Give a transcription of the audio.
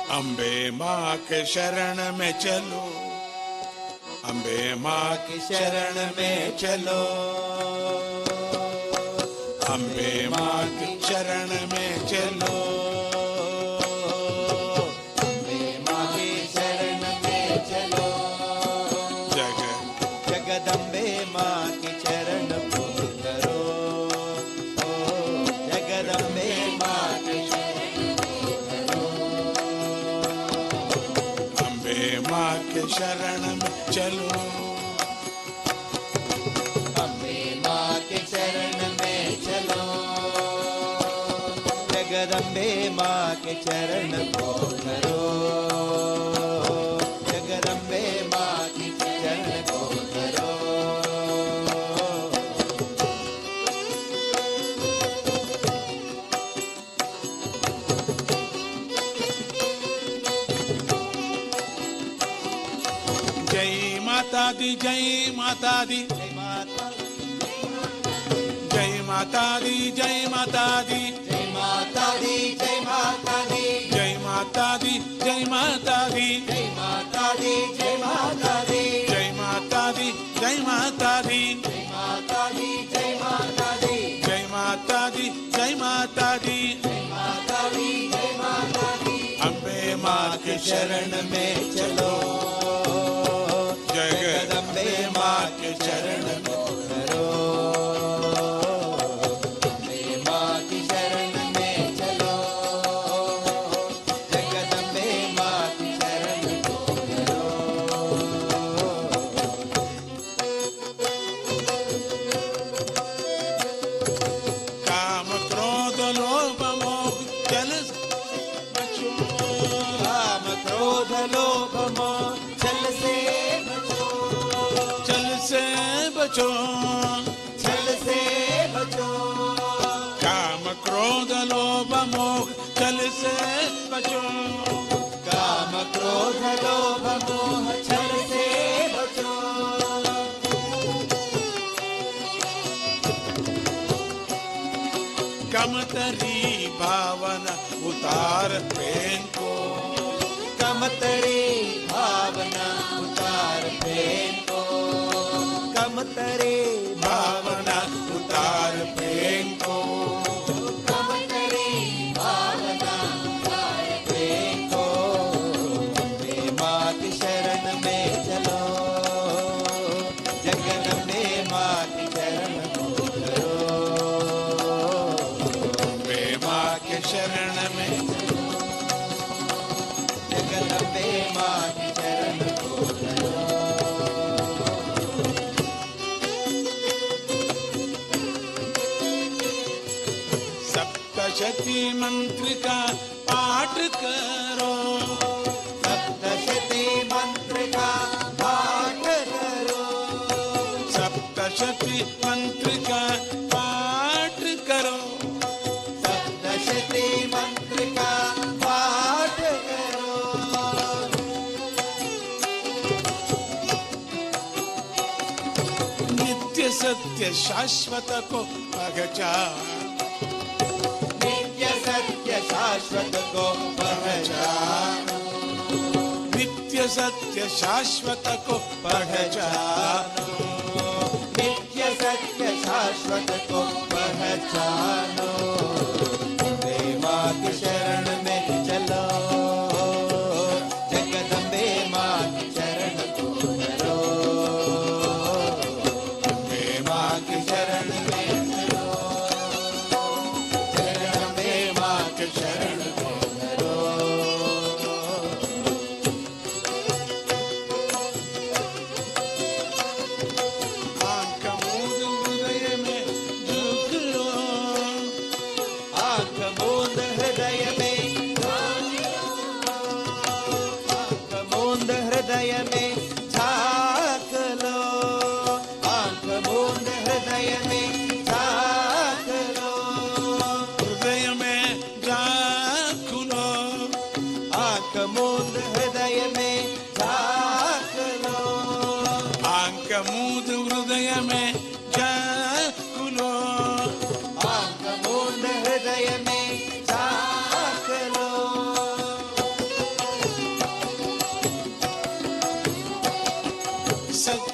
अम्बे माँ के शरण में चलो, अम्बे माँ के शरण में चलो, अम्बे माँ के शरण में चलो, अम्बे माँ के शरण में चलो। जगदम्बे माँ के चरण पूज करो, जगदम्बे माँ के शरण पूज करो। अम्बे माँ के शरण में चलो, अम्बे माँ के शरण में चलो, जगदम्बे माँ के चरण पूज करो, जगदम्बे माँ के चरण पूज करो। जय माता दी, जय माता दी, जय माता, जय माता दी, जय माता दी, जय माता दी, जय माता दी, जय माता दी, जय माता दी, जय माता दी, जय माता दी, जय माता दी, जय माता दी, जय माता दी, जय माता दी, जय माता दी, जय माता दी, जय माता दी, जय माता दी। अम्बे माँ के शरण में चलो, जगदम्बे माँ के शरण में करो, अम्बे माँ की शरण में चलो, जगदम्बे माँ की शरण करो। काम क्रोध लोभ मोह जल बचो, काम क्रोध लोभ मोह छल से बचो, जल से बचो, छल से बचो। काम क्रोध लोभ मोह जल से बचो, काम क्रोध लोभ मोह छल से बचो। कमतरी भावना उतार प्रेम को, कमतरी भावना उतार प्रेम को, कमतरी भावना उतार प्रेम को, कमतरी भावना उतार प्रेम को। अम्बे माँ की शरण में चलो, जगदम्बे माँ की शरण पूज करो, अम्बे माँ के शरण में जगदम्बे माँ की शरण पूज करो। सप्तशती मंत्र का पाठ करो, सप्तशती मंत्र का पाठ करो, सप्तशती मंत्र का पाठ करो, सप्तशती मंत्र का पाठ करो। नित्य सत्य शाश्वत को पहचान, नित्य सत्य शाश्वत को पहचानो, नित्य सत्य शाश्वत को पहचान, नित्य सत्य शाश्वत को पहचानो। अम्बे माँ की शरण में चलो, जगदम्बे माँ की शरण को करो, अम्बे माँ की शरण में चलो, जगदम्बे माँ की शरण को करो। आंख मूंद हृदय में झुक लो, आँख मूंद हृदय में आँख मूंद हृदय में झाँक लो, आँख मूंद हृदय में झाँक लो, हृदय में झाँक लो, आँख मूंद हृदय में झाँक लो, आंख मूंद हृदय में झाँक लो, आँख मूंद हृदय में झाँक लो।